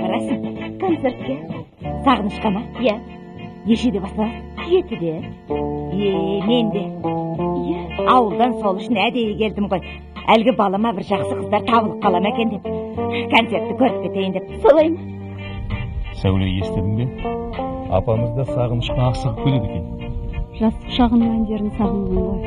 барасың? Концертке. Сағынышқа ма? Иә. Нешеде басталады? 7-де. Мен де. Иә. Ауылдан сол үшін әдейі келдім ғой. Әлгі балама бір жақсы қыздар табылып қалам екен деп. Концертті көріп кетейін деп. Солай ма? Сәуле, естідің бе? Апамыз да Сағынышқа асығып келеді екен. Жас шағының әндерін сағынған ғой.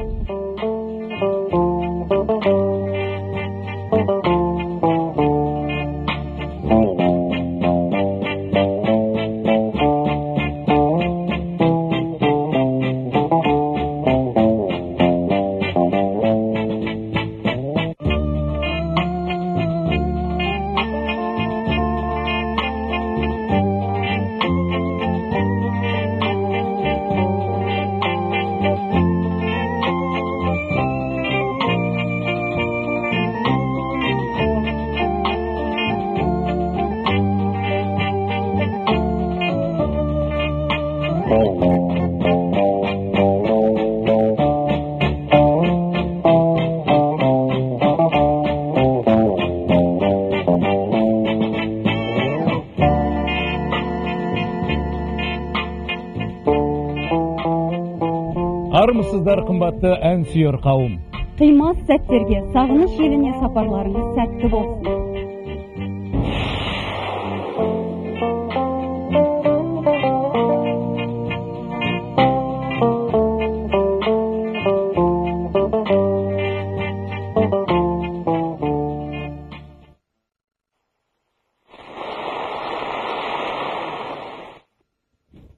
Армысыздар, қымбатты ән сүйер қауым. Қимас сәттерге сағыныш еліне сапарларыңыз сәтті болсын.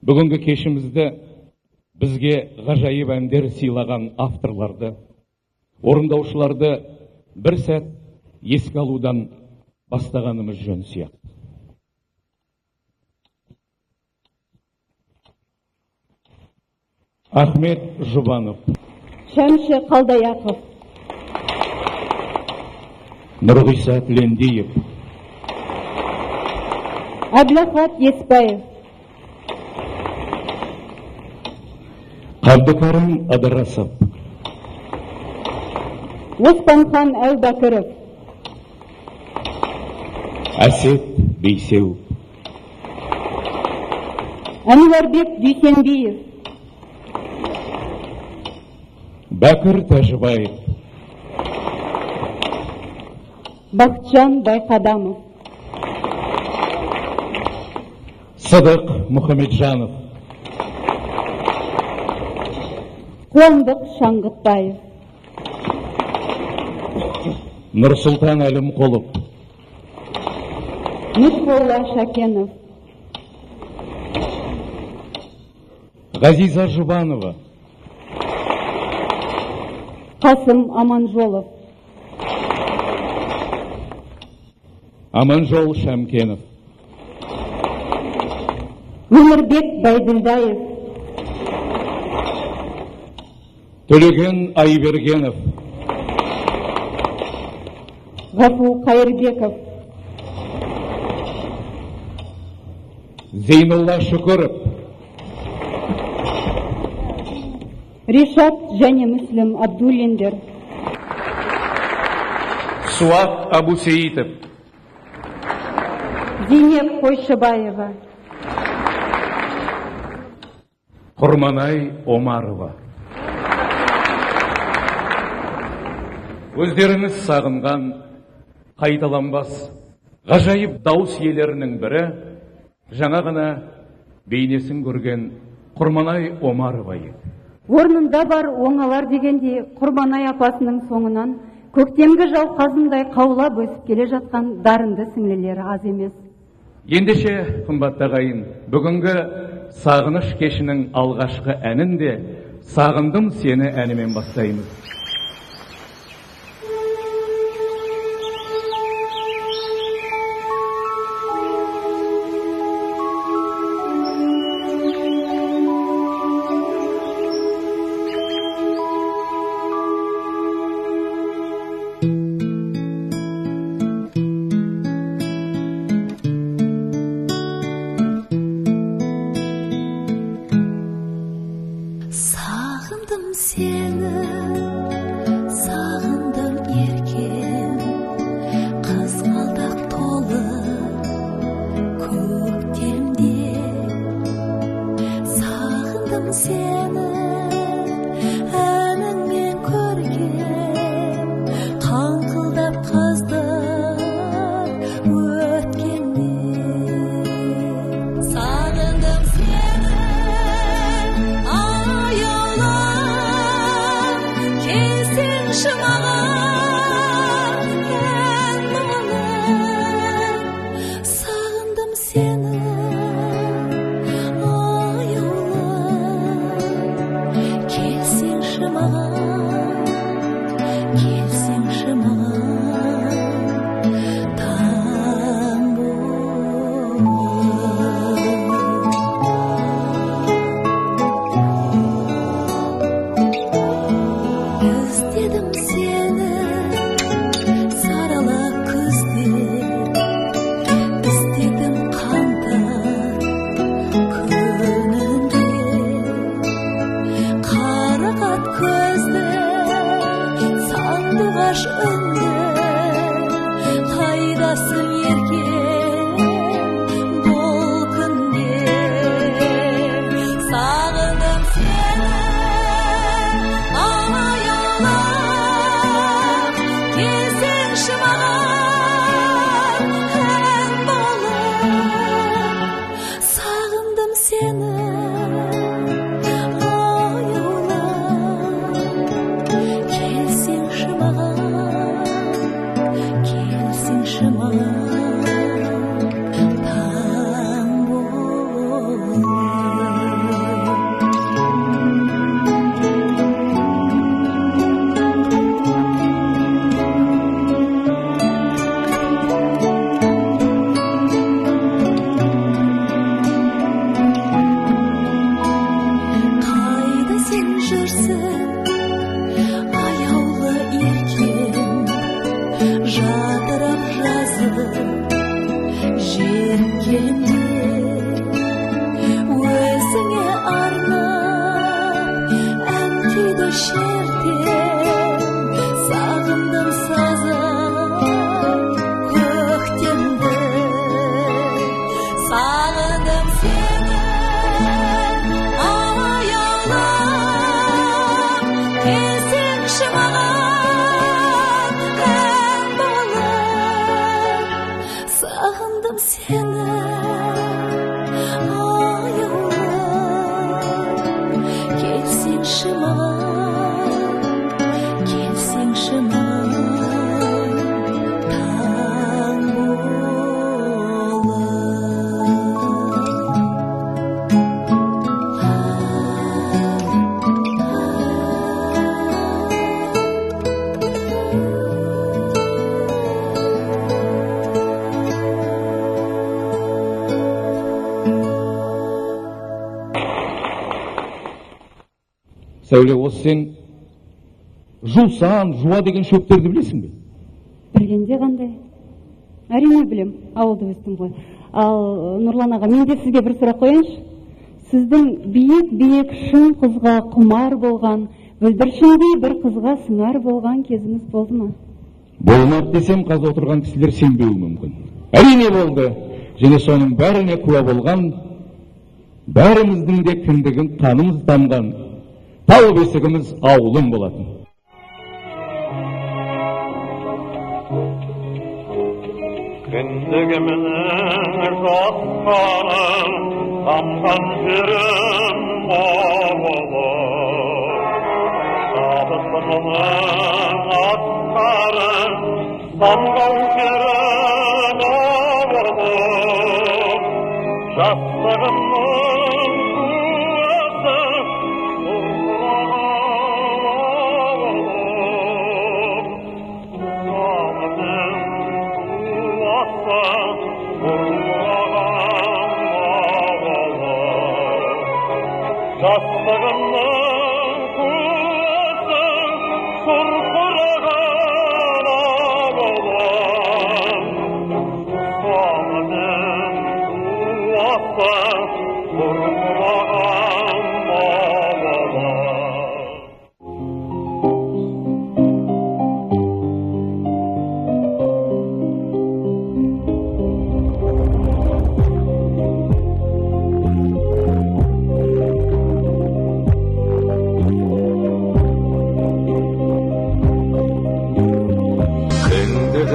Бүгінгі кешімізді бізге ғажайып әндер сыйлаған авторларды, орындаушыларды бір сәт еске алудан бастағанымыз жөн сияқты. Ахмет Жұбанов, Шәмші Қалдаяқов, Нұрғиса Тілендиев, Әбілахат Еспаев, Абдыкарым Адырасов, Оспанхан Әубәкіров, Әсет Бейсеу, Әнуарбек Дүйсенбиев, Бәкір Тәжібаев, Бақытжан Байқадамов, Сыдық Мұхамеджанов, Қуандық Шаңғытбаев, Нұрсұлтан Әлімқұлов, Нүсполла Шакенов, Ғазиза Жұбанова, Қасым Аманжолов, Аманжол Шәмкенов, Өмірбек Байділдаев, Төлеген Айбергенов, Ғафу Қайырбеков, Зейнулла Шүкіров, Решат және Мүслім Абдуллиндер, Суат Абусеитов, Зейнеп Қойшыбаева, Құрманай Омарова. Өздеріңіз сағынған қайталанбас ғажайып дауыс иелерінің бірі жаңа ғана бейнесін көрген Құрманай Омарова еді. Орнында бар оңалар дегенде Құрманай апасының соңынан көктемгі жауқазындай қаулап өсіп келе жатқан дарынды сіңлілері аз емес. Ендеше, қымбатты ағайын, бүгінгі Сағыныш кешінің алғашқы әнін де Сағындым сені әнімен бастаймыз. Сағындым сені болсын еркем бұл күнде. Сағындым сені аяулап, келсеңші маған ән болып. Сағындым сені Сәуле, осы сен жусан, жуа деген шөптерді білесің бе? Білгенде қандай? Әрине білем, ауылда өстім ғой. Ал Нұрлан аға, мен де сізге бір сұрақ қояйыншы. Сіздің биік шын қызға құмар болған, бүлдіршіндей бір қызға сыңар болған кезіңіз болды ма? Болмады десем, қазір отырған кісілер сенбеуі мүмкін. Әрине болды. Және соның бәріне куә болған, бәріміздің де кіндігін қанымыз тамған тау бесігіміз ауылым болатын. Кіндігімнің жасқанын тамған жерім ауылым,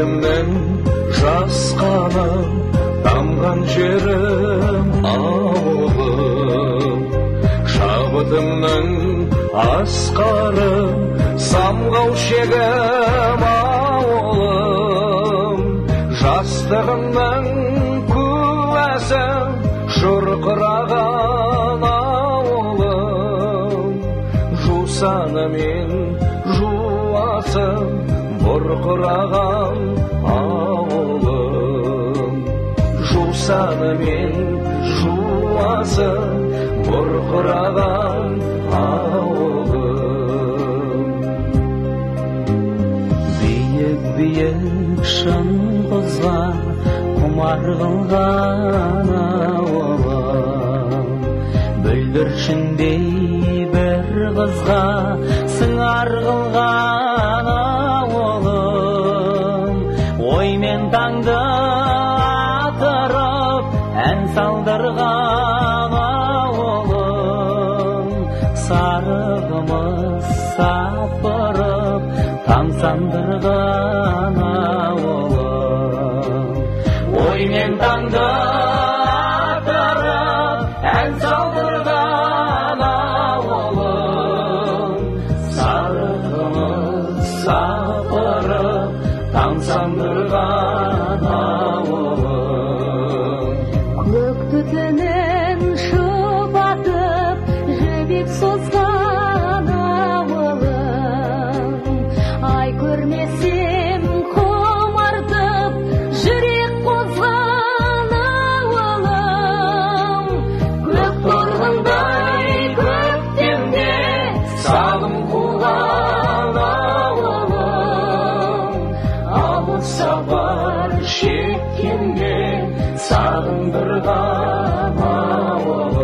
шабысымның асқарын тамған жерім ауылым, жастығымның асқары самғау шегім ауылым, жастығымның куәсі жұрқыраған ауылым, жусаны мен жуасы бұрқыраған ауылым, жусаны мен жуасы бұрқыраған ауылым. Биік шын қызға құмар қылған ауылым, бүлдіршіндей бір қызға сыңар қылған ауылым, оймен таңды оймен таңды атырып ән салдырған ауылым сары қымыз сапырып таң сандырған ауылым көк түтінін шұбатып жібек созған ауылым ай көрмесем құмартып жүрек қозған ауылым көк торғындай көктемде сағым қуған ауылым алыс сапар шеккенде сағындырған ауылым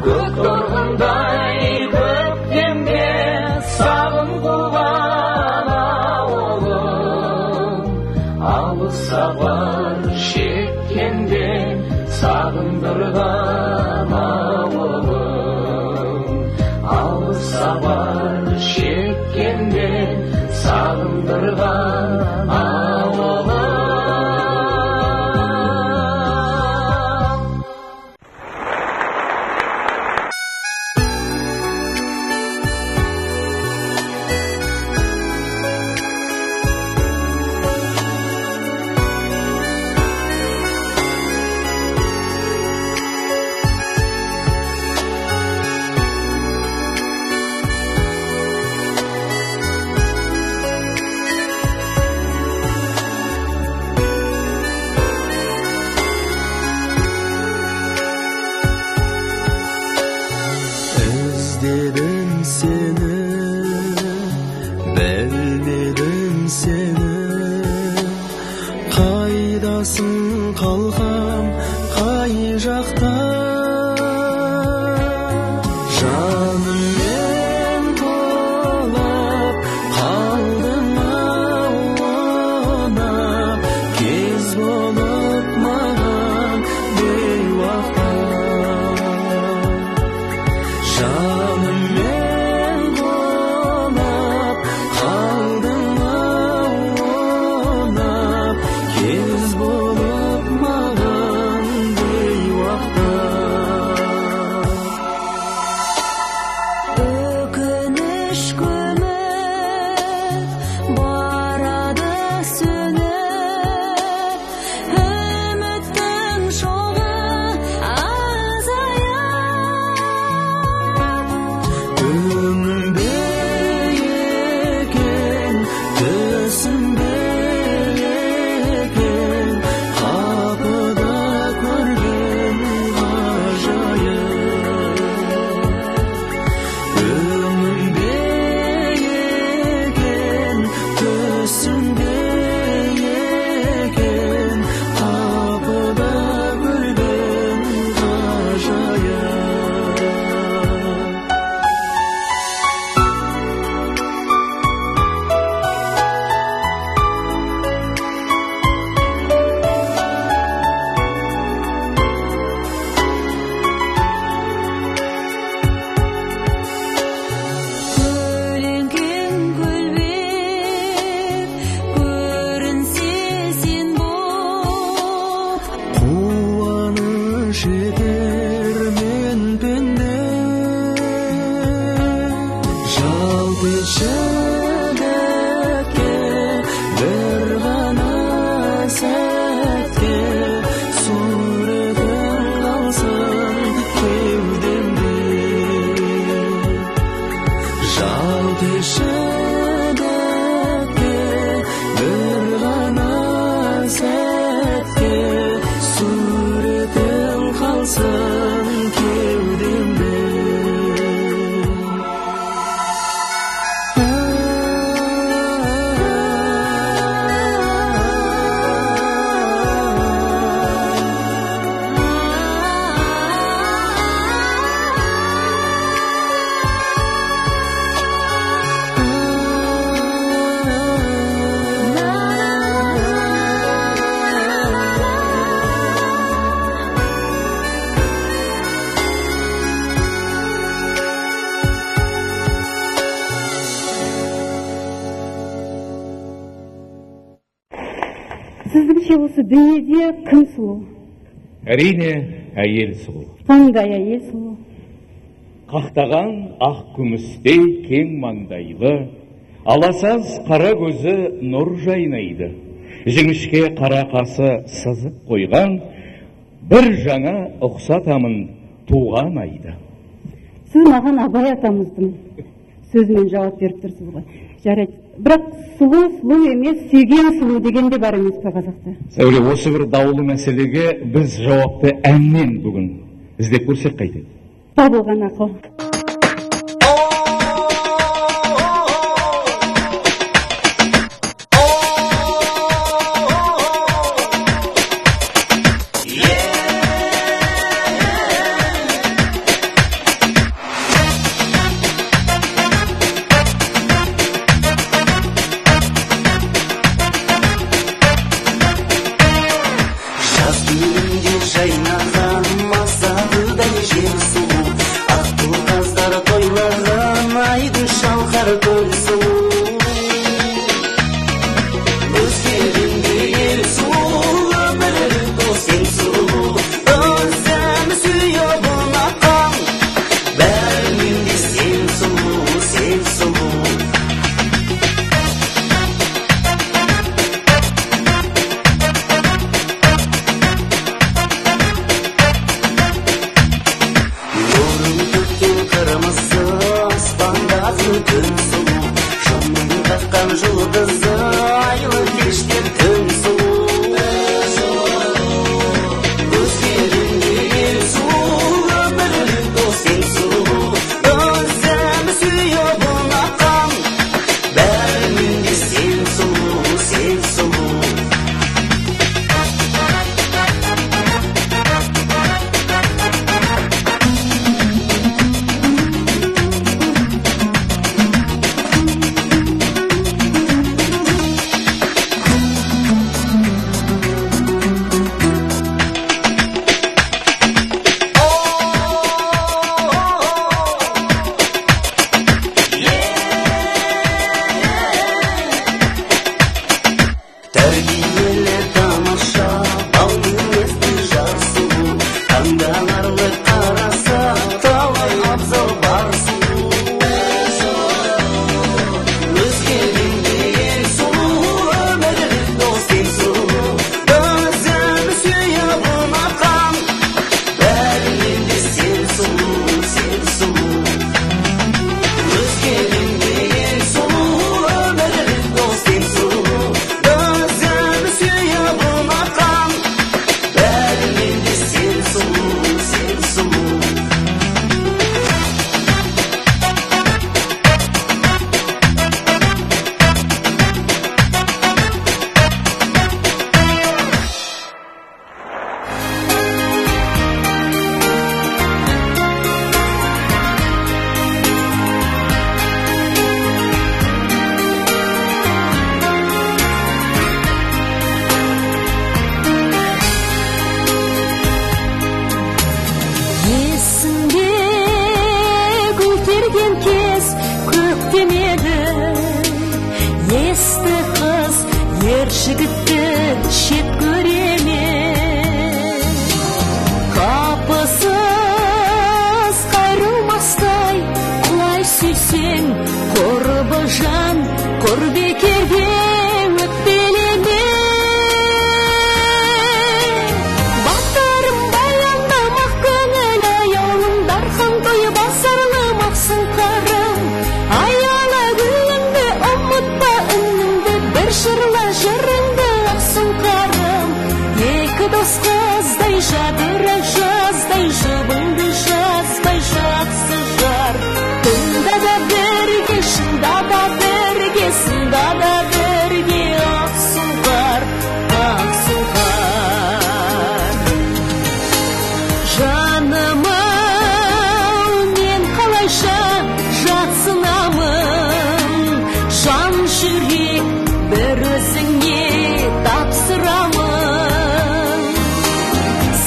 көк торғындай көктемде сағым қуған ауылым алыс сапар шеккенде сағындырған ауылым алыс сапар шеккенде сағындырған ауылым іздедім сені білмедім сені қайдасың қалқам қай жақта жаныммен толып қалдың ауана кез болып маған бейуақта жаныммен толып қалдың ауана кез болып маған бейуақта Сіздіңше осы дүниеде кім сұлу? Әрине, әйел сұлу. Қандай әйел сұлу? Қақтаған ақ күмістей кең маңдайлы, аласаз қара көзі нұр жайнайды. Жіңішке қара қасы сызып қойған, бір жаңа ұқсатамын туған айды. Сіз маған Абай атамыздың сөзімен жауап беріп тұрсыз ғой. Жарайды. Бірақ сұлу емес, сүйген сұлу деген де бар емес пе қазақта? Сәуле, осы бір даулы мәселеге біз жауапты әннен бүгін іздеп көрсек қайтеді. Табылған ақыл.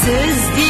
Сізде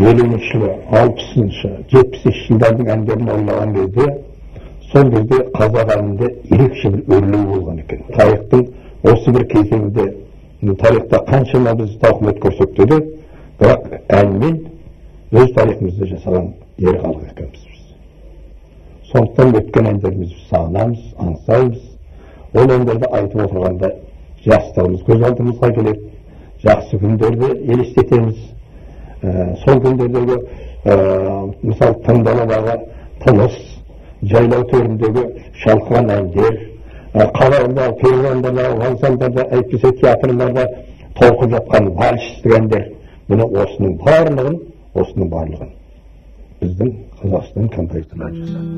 50-ші, 60-шы, 70-ші жылдардың әндерін ойлаған кезде, сол кезде қазақ әнінде ерекше бір өрлеу болған екен. Тарихтың осы бір кезеңде, тарихта қаншама біз тауқымет көрсетті, бірақ әнмен өз тарихымызды жасаған ері халық екенбіз біз. Сондықтан өткен әндерімізді сағынамыз, аңсаймыз. Ол әндерді айтып отырғанда жастығымыз көз алдымызға келеді, жақсы күндерді елестетеміз. Сол күндердегі мысалы тыңдаладағы тыныс, жайлау төріндегі шалқыған әндер, қаларында, перуандарда, вокзалдарда, әйтпесе театрларда толқып жатқан вальстік әндер, міне осының барлығын біздің Қазақстан композиторлары жасады.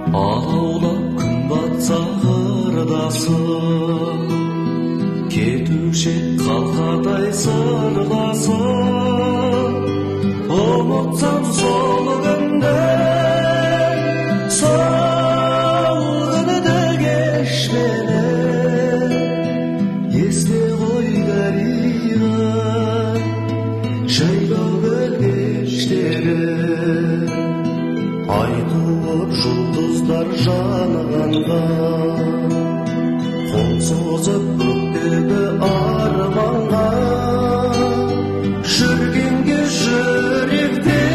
Аулап күн батса қырдасын, кетуші қалқадай сырласын. Ұмытсам сол күнді кешмені, есте ғой дариға жайлау кештері. Айтылып жұлдыздар жанғанға, қол созып көктегі арманға, жүргенге жүректен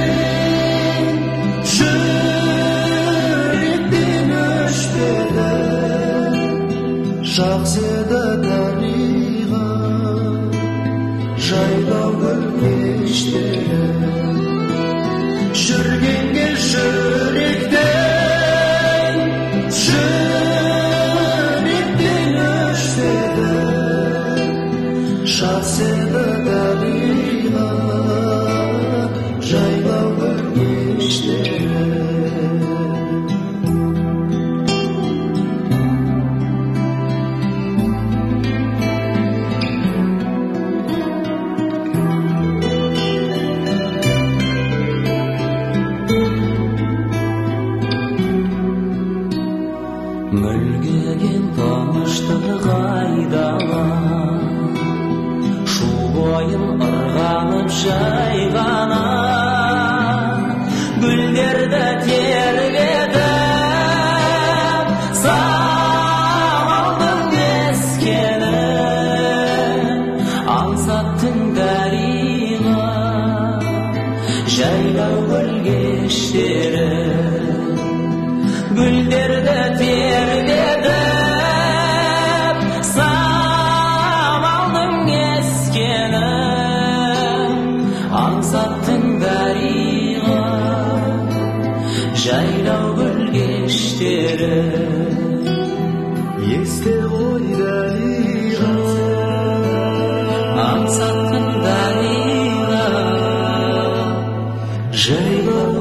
өшпеді. Жақсы да дариға жайлау кештері. Жүргенге жүректен өшпеді. Жақсы да дариға жайлау кештері. Мүлгіген тыныштық айдала, шу бойын ырғанып жайғана, гүлдерді тербетіп, самалдың кескені, аңсаттың дариға жайлау кештері. Гүлдерді тербетіп, самалдың кескені, аңсаттың дариға жайлау кештері. Есте ғой дариға аңсаттың дариға жайлау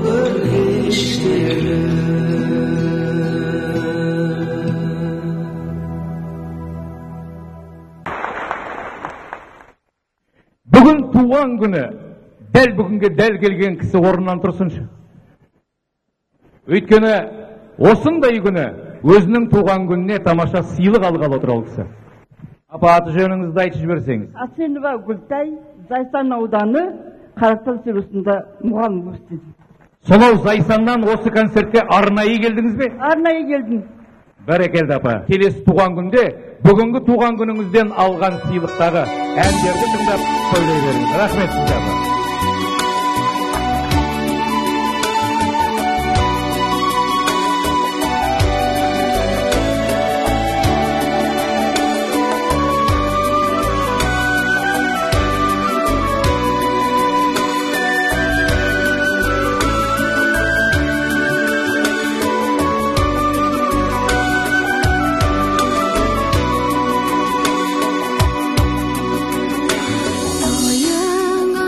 кештері. Бүгін туған күні, дәл бүгінге дәл келген кісі орнынан тұрсыншы. Өйткені осындай күні өзінің туған күніне тамаша сыйлық алғалы отыр ол кісі. Апа, аты жөніңізді айтып жіберсеңіз. Асенова Гүлтай, Зайсан ауданы, Қаратал селосында мұғалім болып істедім. Сонау Зайсаннан осы концертке арнайы келдіңіз бе? Арнайы келдім. Бәрекелді апа. Келесі туған күнде бүгінгі туған күніңізден алған сыйлықтағы әндерді тыңдап сөйлей беріңіз. Рахмет сізге апа. Toyыңа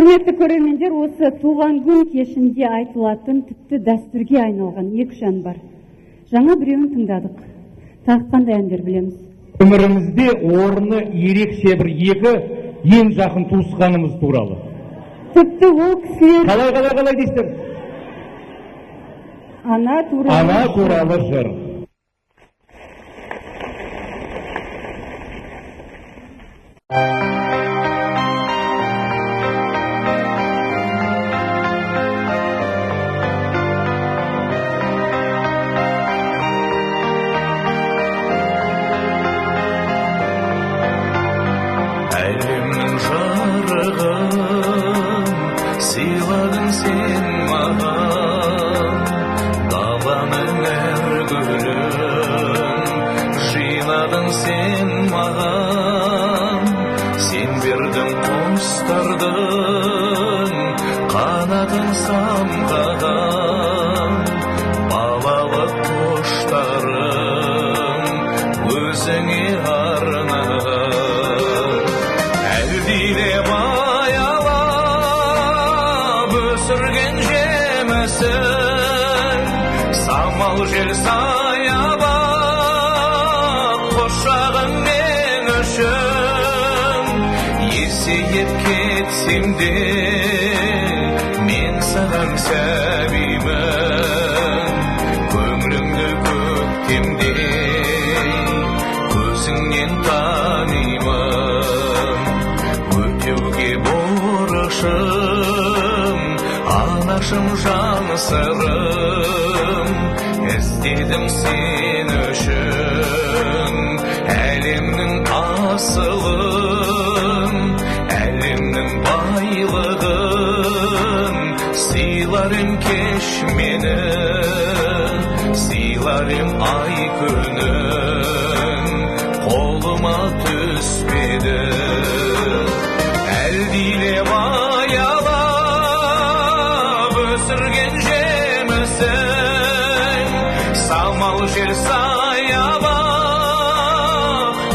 Құрметті көрермендер, осы туған күн кешінде айтылатын тіпті дәстүрге айналған екі ән бар. Жаңа біреуін тыңдадық. Тағы қандай әндер білеміз? Өмірімізде орны ерекше бір екі ең жақын туысқанымыз туралы. Тіпті ол кісілер... Қалай дейсіздер? Ана туралы жыр. Әлемнің жарығын сыйладың сен маған, даланың әр гүлін жинадың сен маған. Сен бердің құстардың қанатын самғаған, балалық құштарым өзіңе арнаған. Әлдилеп аялап өсірген жемісің, самал жел саябақ құшағың мен үшін. Есейіп кетсем де мен саған сәбимін, көңіліңді көктемдей көзіңнен танимын. Өтеуге борышым, анашым жан сырым, іздедім сен үшін әлемнің асылын, әлемнің байлығын. Сыйлар ем кеш мені, сыйлар ем ай күнін, қолыма түспеді. Әлдилеп аялап өсірген жемісің, самал жел саябақ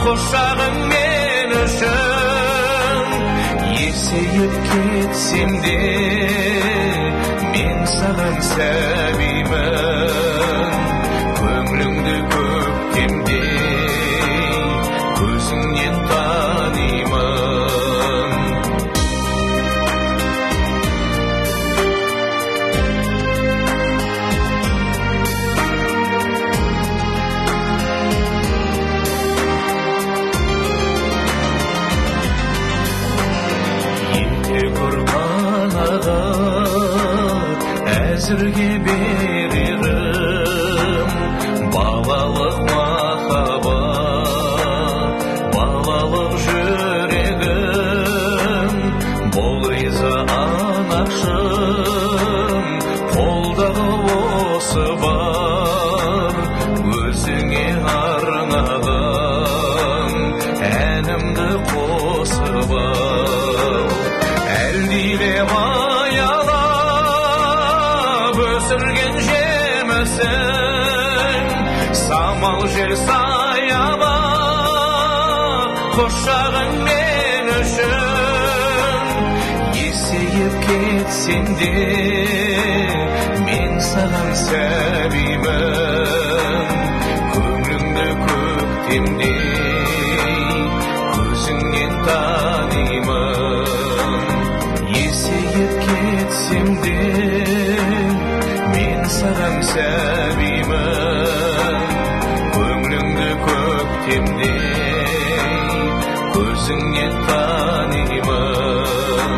құшағың мен үшін. Есейіп кетсем де мен саған сәбимін, көңіліңді көктемдей көзіңнен танимын. Ете құрбан аға әзірге берерім, балалық махаббат, балалық жүрегім. Бол риза анашым, қолдағы осы бар, өзіңе арнаған әнімді қосып ал. Әлдилеп аялап өсірген жемісің, самал жел саябақ құшағың мен үшін. Есейіп кетсем де мен саған сәбимін, көңіліңді көктемдей көзіңнен танимын. Есейіп кетсем де мен саған сәбимін, көңіліңді көктемдей көзіңнен танимын,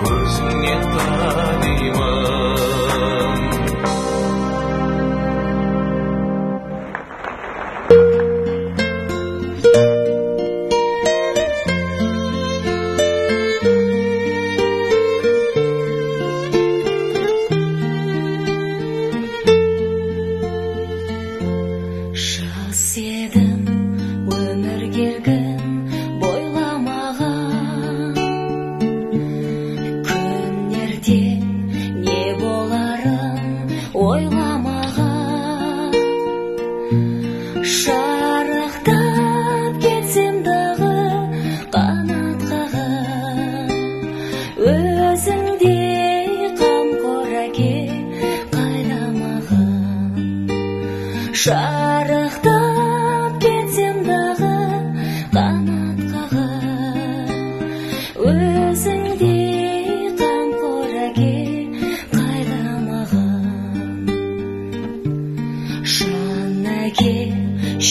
көзіңнен танимын. шарықтап кетсем дағы қанат қағып өзіңдей қамқор әке қайда маған жан әке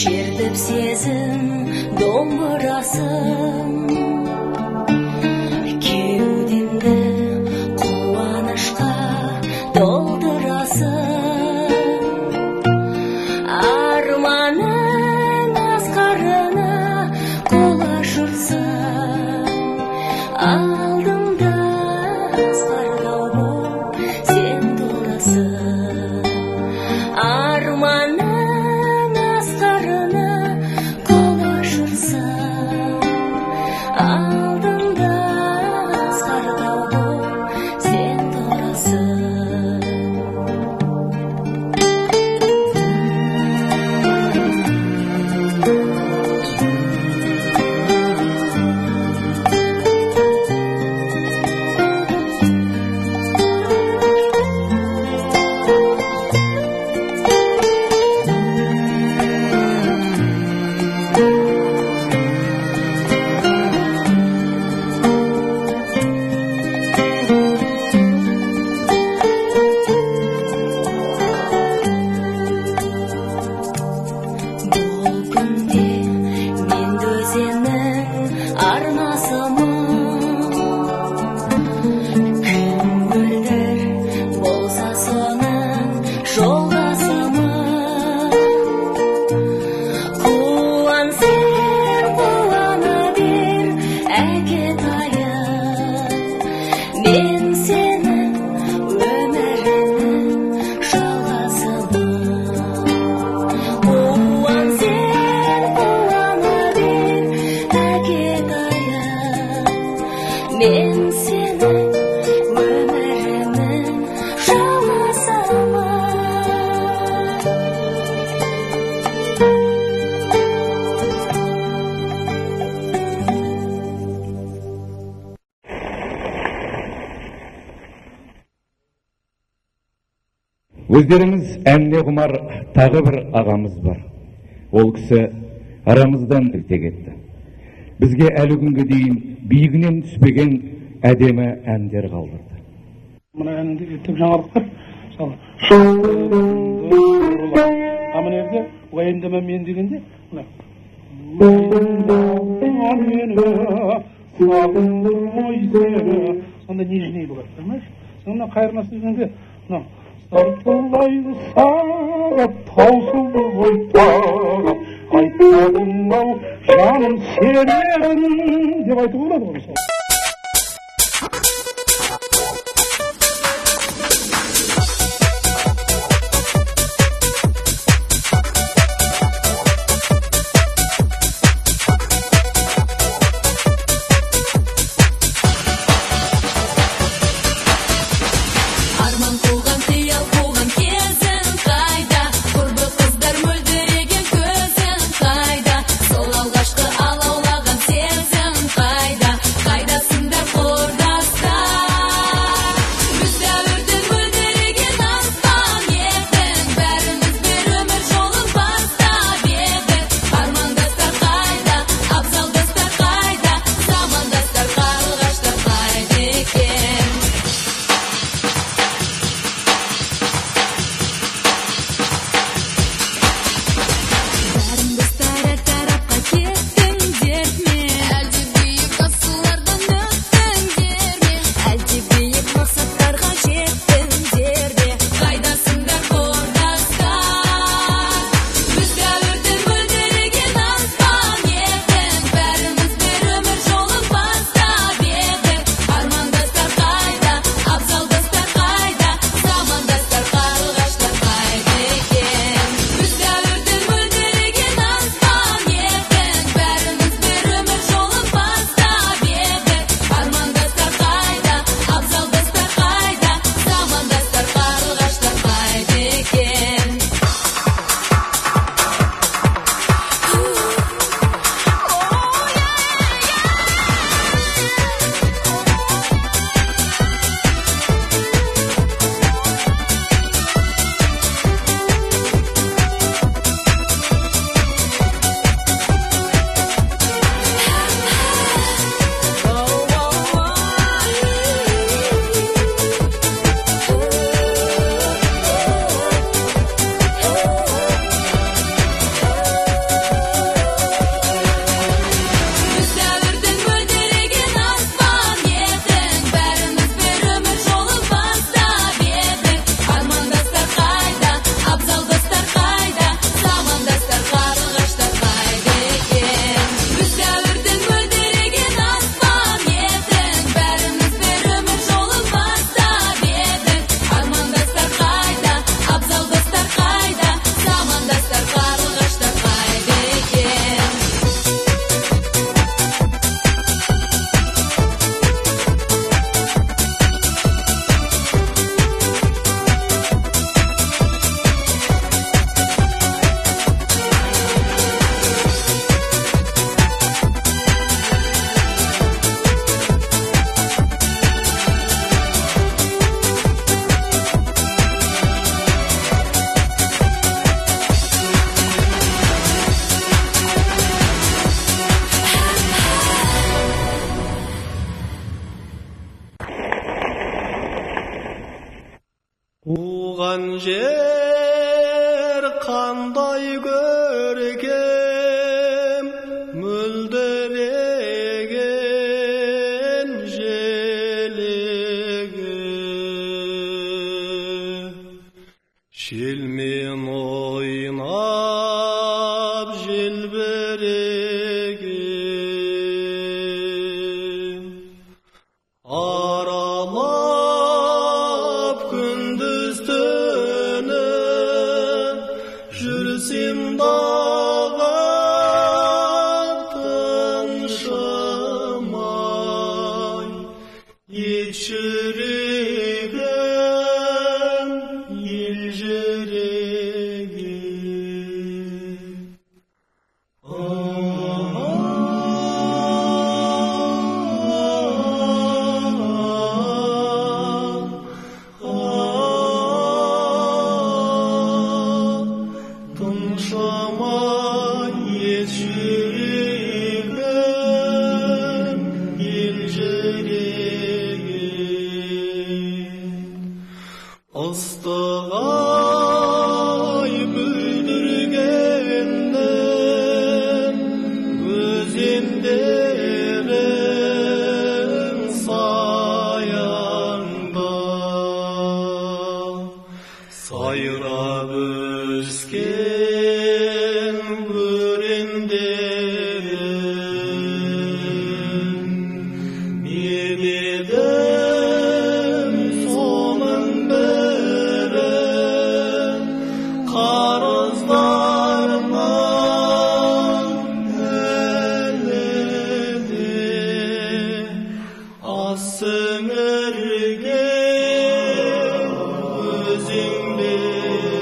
шертіп сезім домбырасың кеудемді қуанышқа толтырасың арманың асқарына қол ашырсың алдымда асқар тау боп сен тұрасың арманың асқарына қол ашырсың алдымда асқар тау боп сен тұрасың Бұл күнде мен де өзеннің арнасымын күн мөлдір болса соның жолдасымын қуан сен қуана бер әкетайым мен сенің өміріңнің жалғасымын қуан сен қуана бер әкетайым мен сенің өміріңнің жалғасымын Өздеріңіз әніне құмар тағы бір ағамыз бар. Ол кісі арамыздан өте кетті. Бізге әлі күнге дейін биігінен түспеген әдемі әндер қалдырды. Мына әнінде ертіп жаңалық бар. Мысалы, шыңдырла. А мына жерде уайымдама мен дегенде, мына уайымдама мені, сағындырмай сені. Сонда нежней болады, понимаешь? Сонда қайырмасы дегенде, мына сартылайды сағат, таусылды ғой тағат, айтпадың-ау жаным сенерін деп айтуға болады ғой мысалы. арман қуған қиял қуған кезің қайда құрбы қыздар мөлдіреген көзің қайда сол алғашқы алаулаған сезім қайда қайда ай көркем мөлдіреген желігі желмен ойнап желбіреген аралап күндіз түні жүрсем дағы тыншымай ет жүрегім ел жүрегі ыстық ай бүлдіргеннен өзендерің саянда сайрап өскен өрендерің мен едім соның бірі қарыздарынан әлі де ас сіңірген өзіңдегі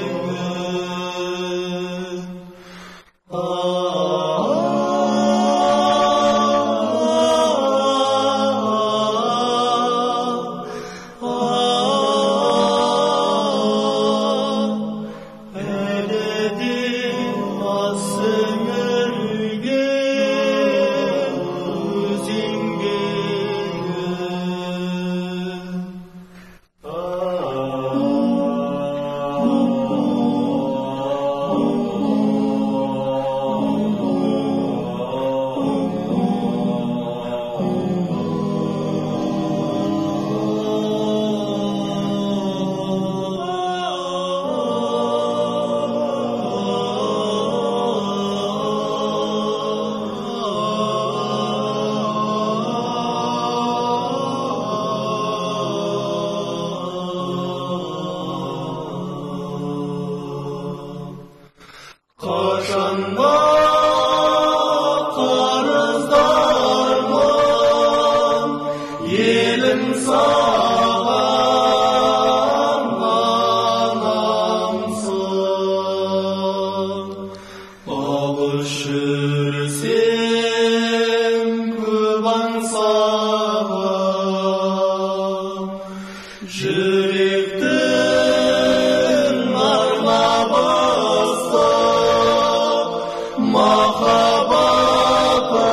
қашанға қарыздармын елім саған анамсың алыс жүрсем көп аңсаған жүректің арнап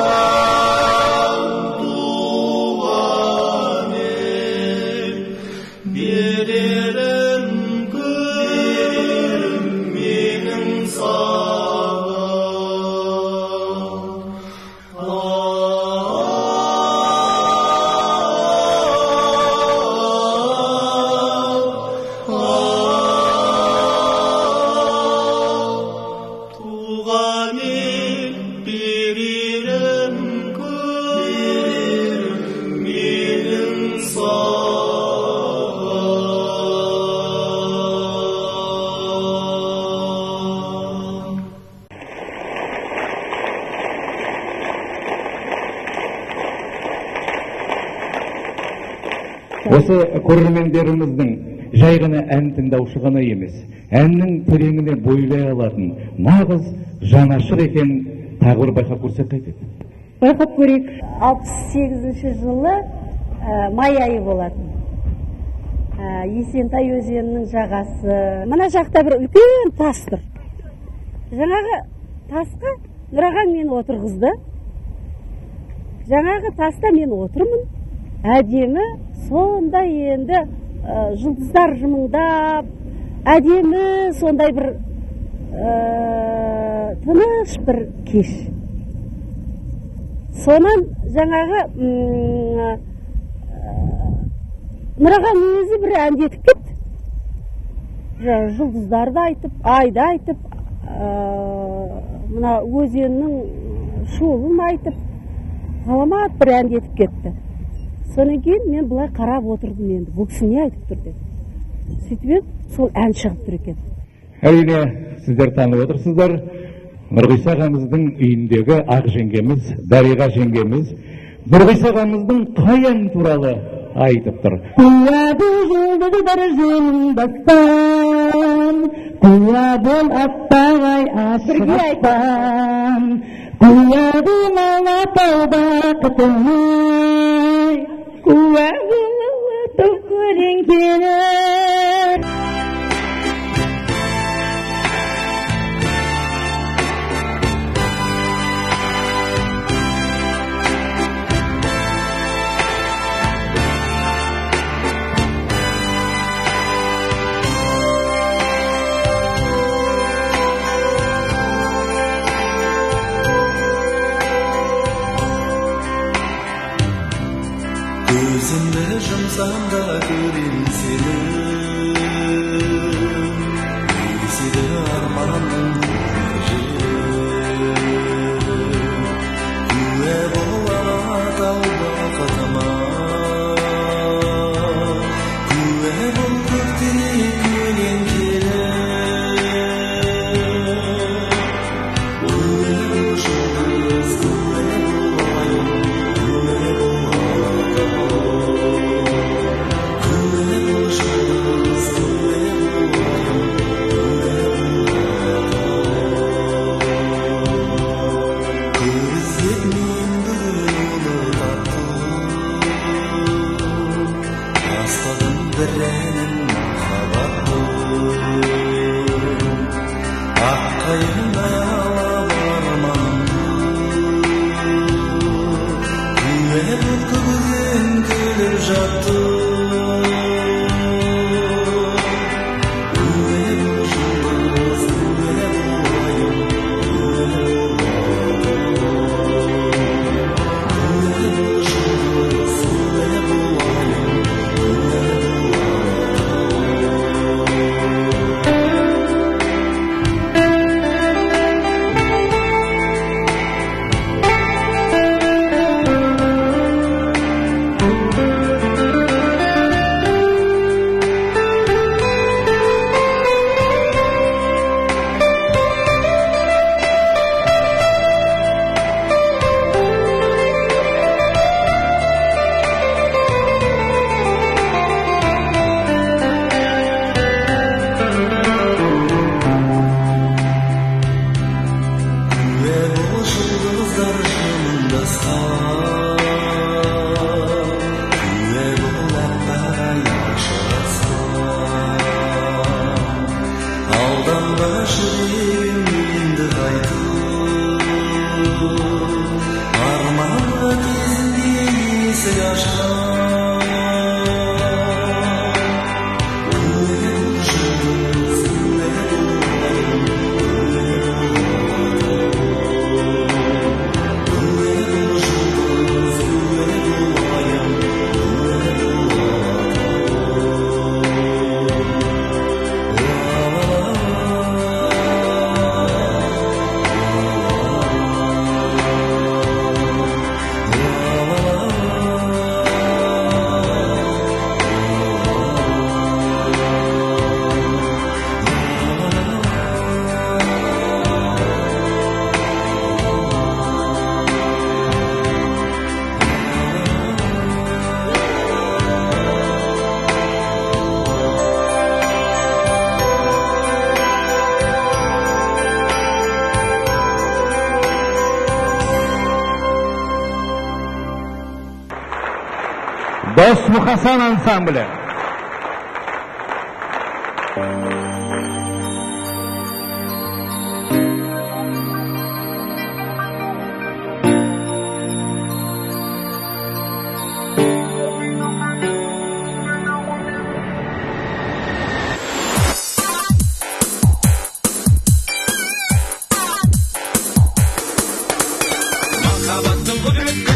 махаббатым туған ел берерін көрерім менің туған ел берерім көрерім менің саған. Осы көрермендеріміздің жай ғана ән тыңдаушы ғана емес, әннің тереңіне бойлай алатын нағыз жанашыр екен тағы бір байқап көрсек қайтеді. Байқап көрейік. 68 жылы май айы болатын. Есентай өзенінің жағасы. Мына жақта бір үлкен тас тұр. Жаңағы тасқа Нұрағаң мені отырғызды. Жаңағы таста мен отырмын. Әдемі, сондай енді жұлдыздар жымыңдап, әдемі сондай бір тыныш бір кеш. Сонан жаңағы Нұраған өзі бір әндетіп кетті. Жұлдыздарды айтып, айды айтып, мына өзеннің шуылын айтып, ғаламат бір әндетіп кетті. Сонан кейін мен бұлай қарап отырдым енді, бұл кісі не айтып тұр деп. Сөйтіп сол ән шығып тұр екен. Әрине, сіздер танып отырсыздар, Нұрғиса ағамыздың үйіндегі ақ жеңгеміз, Дариға жеңгеміз, Нұрғиса ағамыздың қай ән туралы айтып тұр. Құлады жұлдыздар жымдастан, құладың аттағай ашықтан, құладың алатау бақытыңай, құладың алатау көлеңкені. Көзімді жұмсам да көрем сені, еседі арманның жері. Күе болады ау бақытыма, күе бұл көктей көлеңкелі. Хасан ансамблі. жүрекке